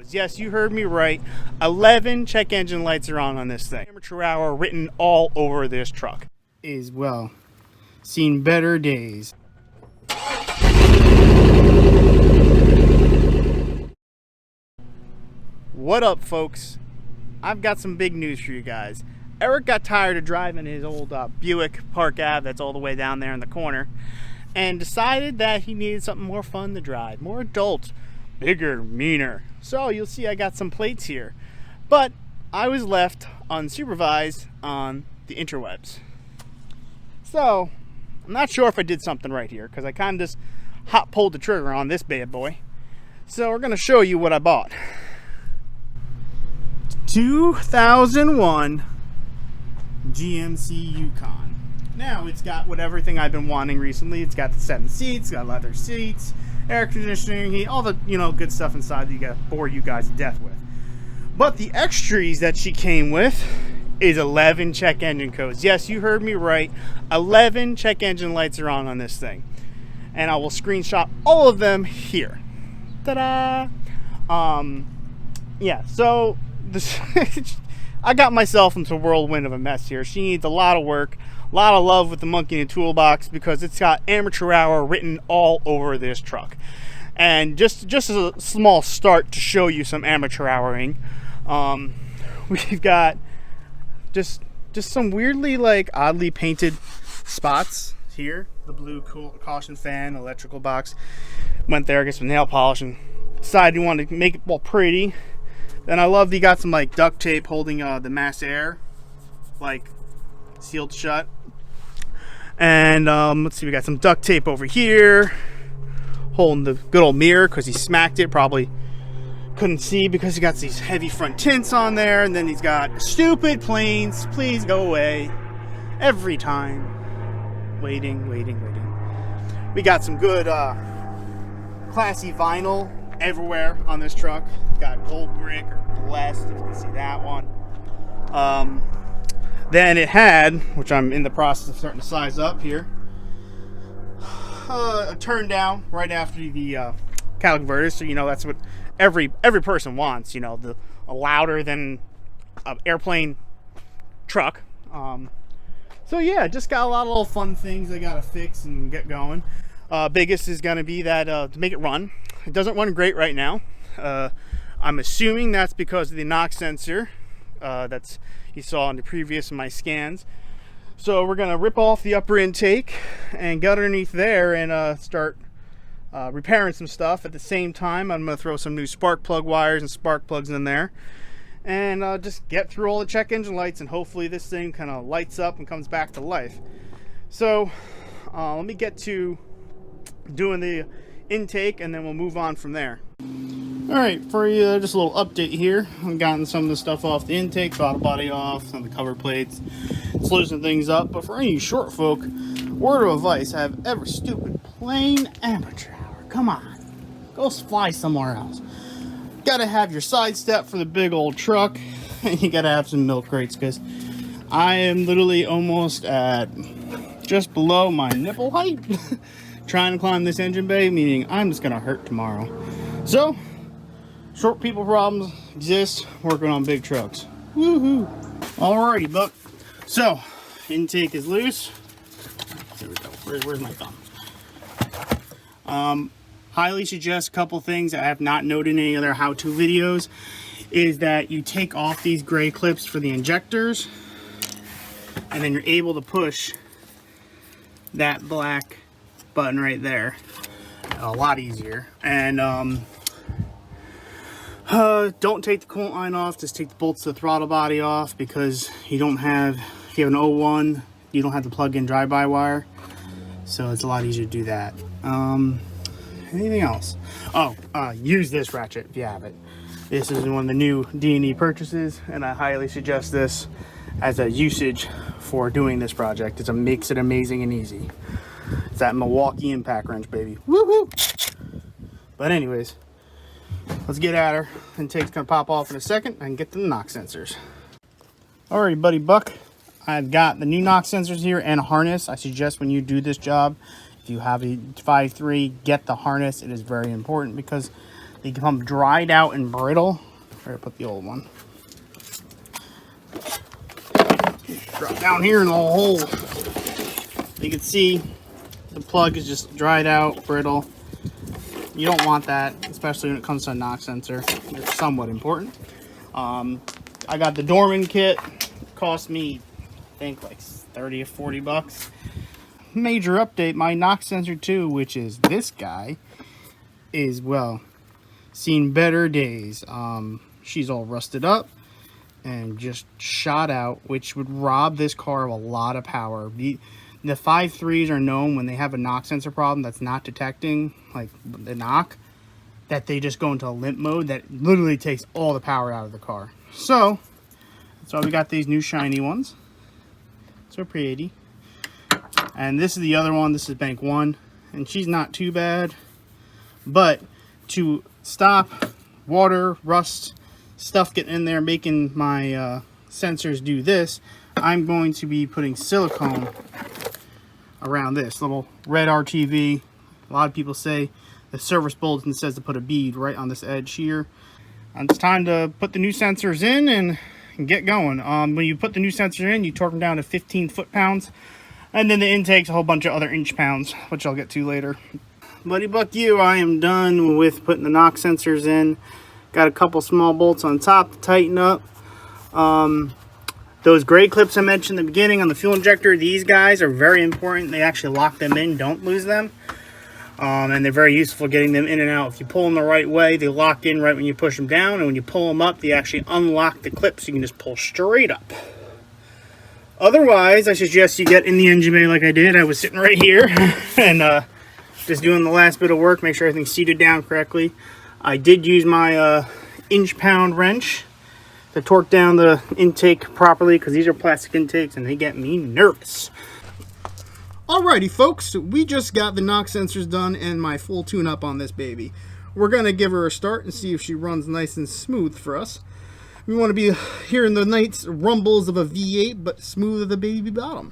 Yes, you heard me right. 11 check engine lights are on this thing. Amateur hour written all over this truck. Is well, seen better days. What up, folks? I've got some big news for you guys. Eric got tired of driving his old Buick Park Ave that's all the way down there in the corner and decided that he needed something more fun to drive, more adult, bigger, meaner. So you'll see I got some plates here, but I was left unsupervised on the interwebs. So I'm not sure if I did something right here because I kind of just hot pulled the trigger on this bad boy. So we're going to show you what I bought. 2001 GMC Yukon. Now it's got everything I've been wanting recently. It's got the 7 seats, it's got leather seats, air conditioning, heat, all the good stuff inside that you got to bore you guys to death with. But the extras that she came with is 11 check engine codes. Yes, you heard me right. 11 check engine lights are on this thing, and I will screenshot all of them here. Ta-da! Yeah. So this. I got myself into a whirlwind of a mess here. She needs a lot of work, a lot of love with the monkey in the toolbox because it's got amateur hour written all over this truck. And just as a small start to show you some amateur houring, we've got just some weirdly oddly painted spots here. The blue caution fan, electrical box went there, I guess, with nail polish, and decided you wanted to make it all pretty. Then I love you got some duct tape holding the mass air sealed shut. And let's see, we got some duct tape over here holding the good old mirror because he smacked it, probably couldn't see because he got these heavy front tints on there. And then he's got stupid planes, please go away, every time. Waiting. We got some good classy vinyl everywhere on this truck. Got gold brick or blessed, if you can see that one. Then it had, which I'm in the process of starting to size up here, a turn down right after the caliper converter. So that's what every person wants. A louder than an airplane truck. So yeah, just got a lot of little fun things I gotta fix and get going. Biggest is gonna be that to make it run. It doesn't run great right now. I'm assuming that's because of the knock sensor that's you saw in the previous of my scans. So we're gonna rip off the upper intake and get underneath there and start repairing some stuff. At the same time, I'm gonna throw some new spark plug wires and spark plugs in there and just get through all the check engine lights, and hopefully this thing kind of lights up and comes back to life. So let me get to doing the intake and then we'll move on from there. Alright, for you, just a little update here. I've gotten some of the stuff off the intake, throttle body off, some of the cover plates. It's loosening things up, but for any short folk, word of advice, have ever stupid plain amateur hour. Come on, go fly somewhere else. Gotta have your side step for the big old truck, and you gotta have some milk crates, because I am literally almost at just below my nipple height trying to climb this engine bay, meaning I'm just gonna hurt tomorrow. So short people problems exist working on big trucks. Woohoo! Alrighty, buck. So intake is loose. There we go. Where's my thumb? Highly suggest a couple things I have not noted in any other how-to videos is that you take off these gray clips for the injectors, and then you're able to push that black button right there a lot easier. And don't take the coolant line off, just take the bolts to the throttle body off, because if you have an 01, you don't have the plug-in drive-by wire, so it's a lot easier to do that. Anything else? Use this ratchet if you have it. This is one of the new D&E purchases, and I highly suggest this as a usage for doing this project. It makes it amazing and easy. It's that Milwaukee impact wrench, baby. Woohoo! But anyways, let's get at her. Intake's gonna pop off in a second. I can get the knock sensors. Alright, buddy buck. I've got the new knock sensors here and a harness. I suggest when you do this job, if you have a 5.3, get the harness. It is very important because They become dried out and brittle. Here, put the old one. Drop down here in the hole. You can see the plug is just dried out, brittle. You don't want that, especially when it comes to a knock sensor. They're somewhat important. I got the Dorman kit. It cost me, I think, like 30 or 40 bucks. Major update, my knock sensor 2, which is this guy, is, well, seen better days. She's all rusted up and just shot out, which would rob this car of a lot of power. The 5.3s are known when they have a knock sensor problem that's not detecting, like the knock, that they just go into a limp mode that literally takes all the power out of the car. So, that's why we got these new shiny ones. So pretty. And this is the other one. This is bank 1. And she's not too bad. But to stop water, rust, stuff getting in there, making my sensors do this, I'm going to be putting silicone around this little red RTV. A lot of people say the service bulletin says to put a bead right on this edge here. And it's time to put the new sensors in and get going. When you put the new sensor in, you torque them down to 15 foot-pounds, and then the intake's a whole bunch of other inch-pounds, which I'll get to later. Buddy buck you, I am done with putting the knock sensors in. Got a couple small bolts on top to tighten up. Those gray clips I mentioned in the beginning on the fuel injector, these guys are very important. They actually lock them in, don't lose them. And they're very useful getting them in and out. If you pull them the right way, they lock in right when you push them down. And when you pull them up, they actually unlock the clip so you can just pull straight up. Otherwise, I suggest you get in the engine bay like I did. I was sitting right here and just doing the last bit of work, make sure everything's seated down correctly. I did use my inch-pound wrench to torque down the intake properly, because these are plastic intakes and they get me nervous. Alrighty folks, we just got the knock sensors done and my full tune-up on this baby. We're going to give her a start and see if she runs nice and smooth for us. We want to be hearing the nice rumbles of a V8, but smooth of the baby bottom.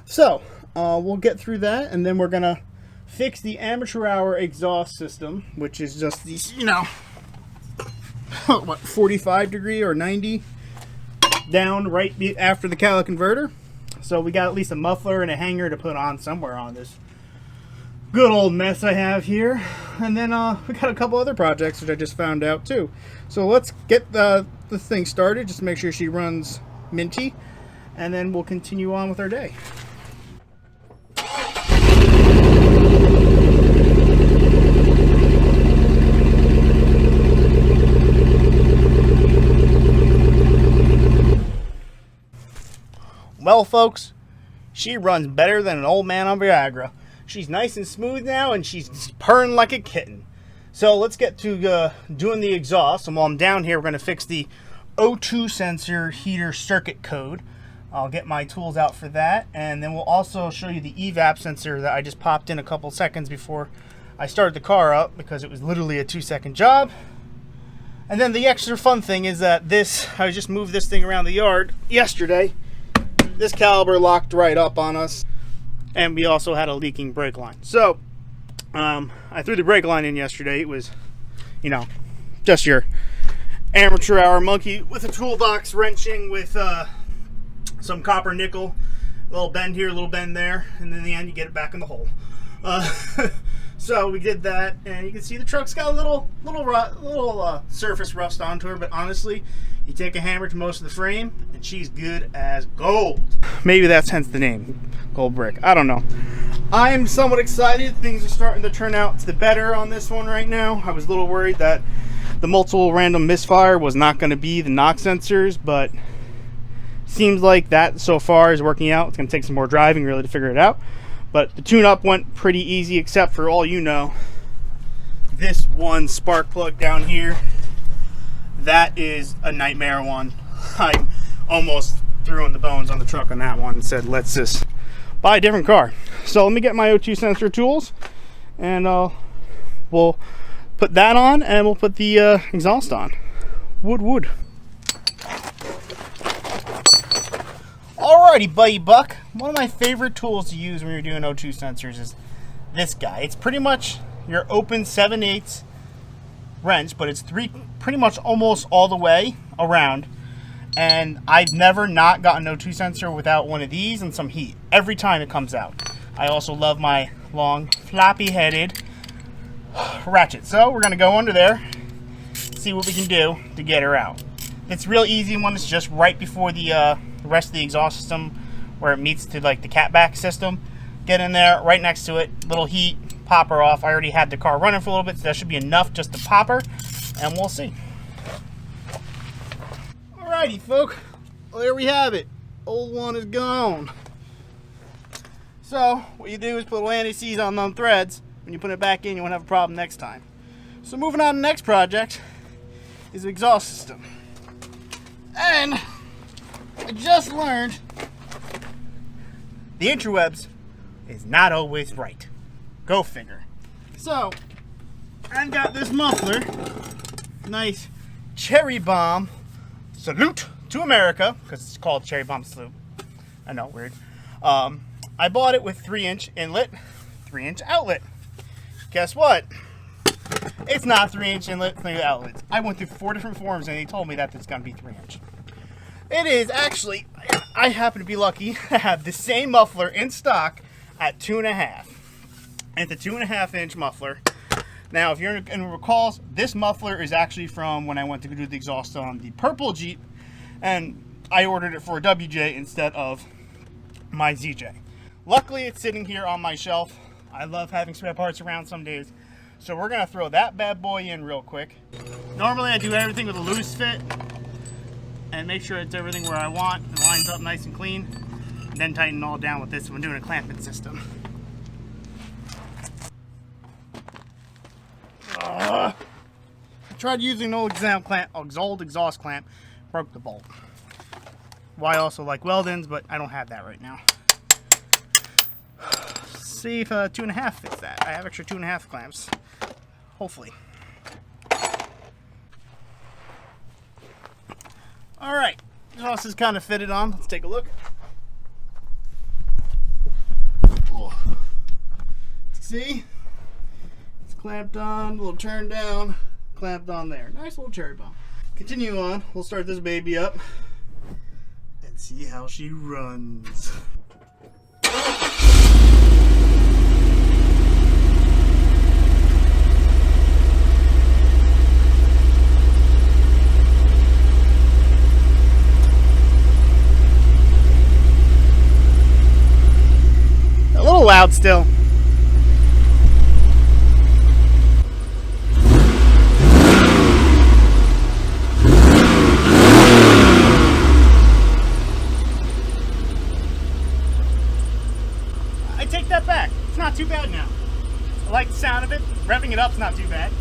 So, we'll get through that, and then we're going to fix the amateur hour exhaust system, which is just these, you know, what, 45 degree or 90 down right after the caliper converter. So we got at least a muffler and a hanger to put on somewhere on this good old mess I have here. And then we got a couple other projects which I just found out too. So let's get the thing started, just to make sure she runs minty, and then we'll continue on with our day. Well, folks, she runs better than an old man on Viagra. She's nice and smooth now, and she's purring like a kitten. So let's get to doing the exhaust. And while I'm down here, we're going to fix the O2 sensor heater circuit code. I'll get my tools out for that, and then we'll also show you the evap sensor that I just popped in a couple seconds before I started the car up, because it was literally a 2-second job. And then the extra fun thing is that I just moved this thing around the yard yesterday. This caliper locked right up on us, and we also had a leaking brake line. So I threw the brake line in yesterday. It was, you know, just your amateur hour monkey with a toolbox wrenching with some copper nickel, a little bend here, a little bend there, and in the end you get it back in the hole. So we did that, and you can see the truck's got a little surface rust onto her, but honestly, you take a hammer to most of the frame, and she's good as gold. Maybe that's hence the name, Gold Brick. I don't know. I'm somewhat excited. Things are starting to turn out to the better on this one right now. I was a little worried that the multiple random misfire was not going to be the knock sensors, but seems like that so far is working out. It's going to take some more driving really to figure it out. But the tune-up went pretty easy, except for, all you know, this one spark plug down here. That is a nightmare one. I almost threw in the bones on the truck on that one and said, let's just buy a different car. So let me get my O2 sensor tools, and we'll put that on, and we'll put the exhaust on. Wood. Alrighty, buddy buck. One of my favorite tools to use when you're doing O2 sensors is this guy. It's pretty much your open 7/8 wrench, but it's pretty much almost all the way around. And I've never not gotten no 2 sensor without one of these and some heat every time it comes out. I also love my long floppy headed ratchet. So we're gonna go under there, see what we can do to get her out. It's real easy one. It's just right before the rest of the exhaust system where it meets to like the catback system. Get in there, right next to it, little heat, pop her off. I already had the car running for a little bit, so that should be enough just to pop her, and we'll see. Alrighty, folk, well, there we have it. Old one is gone. So what you do is put a little anti-seize on them threads. When you put it back in, you won't have a problem next time. So moving on to the next project is the exhaust system. And I just learned the interwebs is not always right. Go figure. So I've got this muffler, nice cherry bomb salute to America, because it's called cherry bomb salute. I know, weird. I bought it with 3-inch inlet, 3-inch outlet. Guess what? It's not 3-inch inlet, 3-inch outlet. I went through 4 different forums and they told me that it's gonna be 3-inch. It is actually, I happen to be lucky to have the same muffler in stock at 2.5. And it's a 2.5-inch muffler. Now, if you're in recalls, this muffler is actually from when I went to go do the exhaust on the purple Jeep, and I ordered it for a WJ instead of my ZJ. Luckily, it's sitting here on my shelf. I love having spare parts around some days. So we're gonna throw that bad boy in real quick. Normally I do everything with a loose fit and make sure it's everything where I want. It lines up nice and clean. And then tighten it all down with this when doing a clamping system. I tried using an old exhaust clamp, broke the bolt. Well, I also like Weldon's, but I don't have that right now. See if 2.5 fits that. I have extra 2.5 clamps. Hopefully. Alright, exhaust is kind of fitted on. Let's take a look. Oh. See? It's clamped on, a little turned down, clamped on there. Nice little cherry bomb. Continue on. We'll start this baby up and see how she runs. A little loud still. I take that back. It's not too bad now. I like the sound of it. Revving it up's not too bad.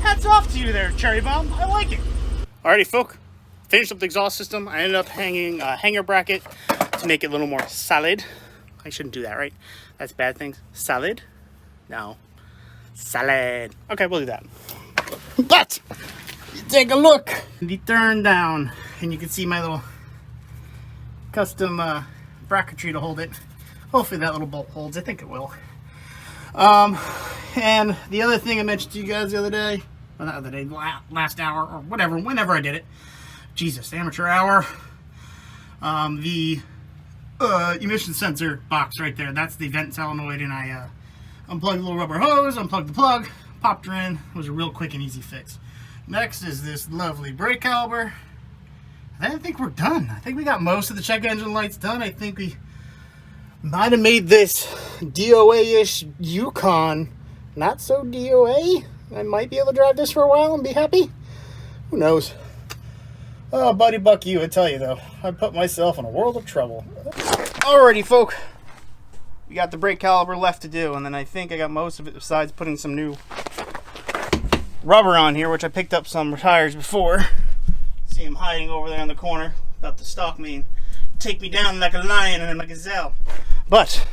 Hats off to you there, Cherry Bomb. I like it. Alrighty, folk. Finished up the exhaust system. I ended up hanging a hanger bracket to make it a little more solid. I shouldn't do that, right? That's bad things. Solid? No. Solid. Okay, we'll do that. But you take a look. The turn down, and you can see my little custom bracketry to hold it. Hopefully that little bolt holds. I think it will. And the other thing I mentioned to you guys the other day, well, not the other day, last hour or whatever, whenever I did it. Jesus, amateur hour. The emission sensor box right there. That's the vent solenoid, and I unplugged the little rubber hose, unplugged the plug, popped her in. It was a real quick and easy fix. Next is this lovely brake caliper. I think we're done. I think we got most of the check engine lights done. I think we might have made this D.O.A.-ish Yukon not so D.O.A. I might be able to drive this for a while and be happy. Who knows? Oh, buddy buck you, I tell you though, I put myself in a world of trouble. Alrighty, folk. We got the brake caliper left to do, and then I think I got most of it besides putting some new rubber on here, which I picked up some tires before. See him hiding over there in the corner, about to stalk me and take me down like a lion and a gazelle. But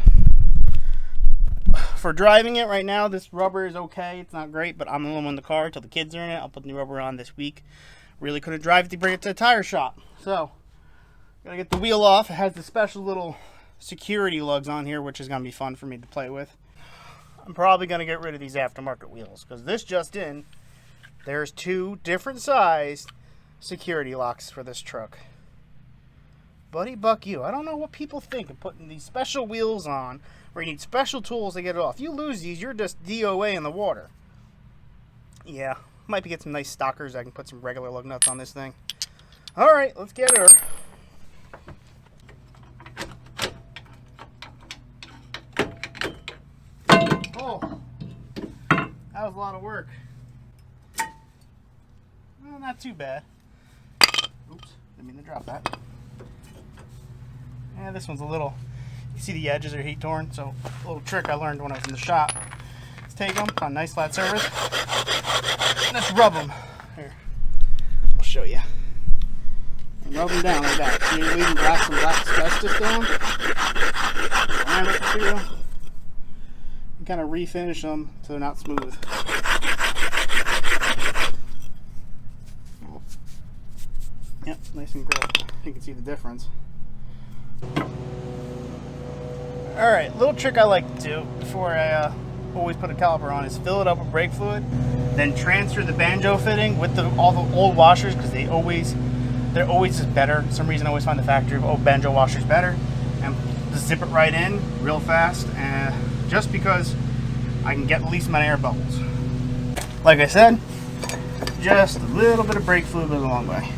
for driving it right now, this rubber is okay. It's not great, but I'm the one in the car until the kids are in it. I'll put the new rubber on this week. Really couldn't drive it to bring it to the tire shop. So, gotta get the wheel off. It has the special little security lugs on here, which is gonna be fun for me to play with. I'm probably gonna get rid of these aftermarket wheels, because this just in, There's 2 different sized security locks for this truck. Buddy buck you. I don't know what people think of putting these special wheels on where you need special tools to get it off. You lose these, you're just D.O.A. in the water. Yeah, might be get some nice stockers. I can put some regular lug nuts on this thing. All right, let's get her. Oh, that was a lot of work. Well, not too bad. Oops, didn't mean to drop that. Yeah, this one's a little, you see the edges are heat torn, so a little trick I learned when I was in the shop. Let's take them on nice flat surface, and let's rub them. Here, I'll show you. And rub them down like that. See, we even got some black asbestos down. And look at you. And kind of refinish them so they're not smooth. Yep, nice and grilled. You can see the difference. Alright, little trick I like to do before I always put a caliper on is fill it up with brake fluid, then transfer the banjo fitting with all the old washers, because they're always just better. For some reason I always find the factory old banjo washers better, and just zip it right in real fast, and just because I can get the least amount of air bubbles. Like I said, just a little bit of brake fluid goes a long way.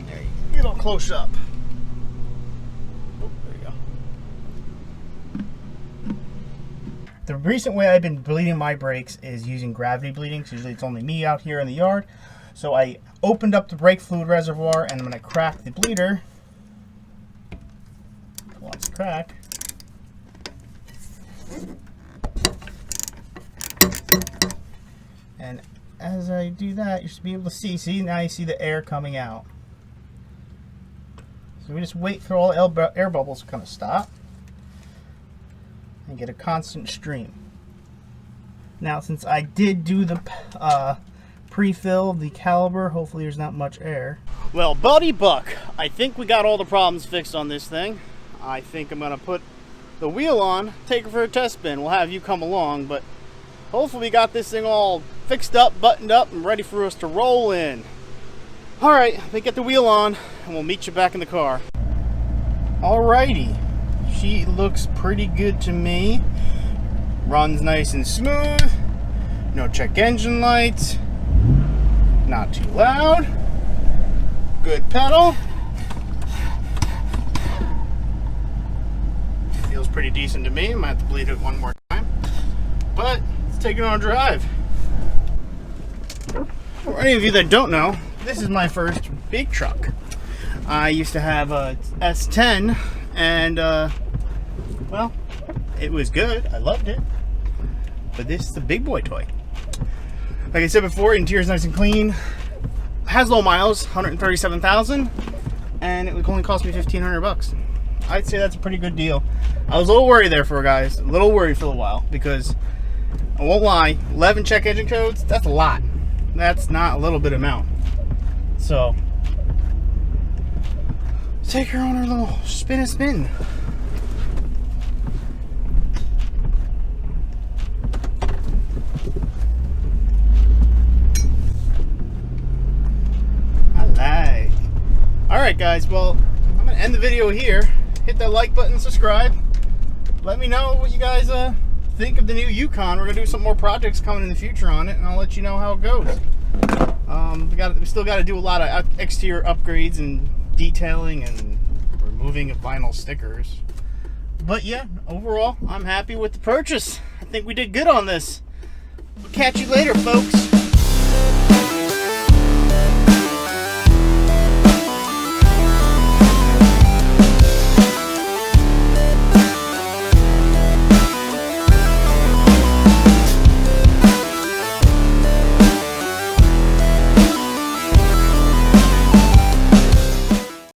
There you go. Get all close up. The recent way I've been bleeding my brakes is using gravity bleeding, because usually it's only me out here in the yard. So I opened up the brake fluid reservoir, and I'm going to crack the bleeder. Watch the crack. And as I do that, you should be able to see now you see the air coming out. So we just wait for all the air bubbles to kind of stop and get a constant stream. Now, since I did do the pre-fill, the caliper, hopefully there's not much air. Well, buddy buck, I think we got all the problems fixed on this thing. I think I'm gonna put the wheel on, take it for a test spin. We'll have you come along, but hopefully we got this thing all fixed up, buttoned up, and ready for us to roll in. All right, let me get the wheel on, and we'll meet you back in the car. Alrighty. She looks pretty good to me. Runs nice and smooth. No check engine lights. Not too loud. Good pedal. Feels pretty decent to me. I might have to bleed it one more time. But let's take it on a drive. For any of you that don't know, this is my first big truck. I used to have a S10, and well, it was good. I loved it. But this is the big boy toy. Like I said before, interior's nice and clean. Has low miles, 137,000, and it would only cost me 1,500 bucks. I'd say that's a pretty good deal. I was a little worried there for guys, a little worried for a while, because I won't lie, 11 check engine codes, that's a lot. That's not a little bit amount. So take her on her little spin. Alright guys, well, I'm going to end the video here. Hit that like button, subscribe. Let me know what you guys think of the new Yukon. We're going to do some more projects coming in the future on it, and I'll let you know how it goes. We still got to do a lot of exterior upgrades and detailing and removing of vinyl stickers. But yeah, overall, I'm happy with the purchase. I think we did good on this. We'll catch you later, folks.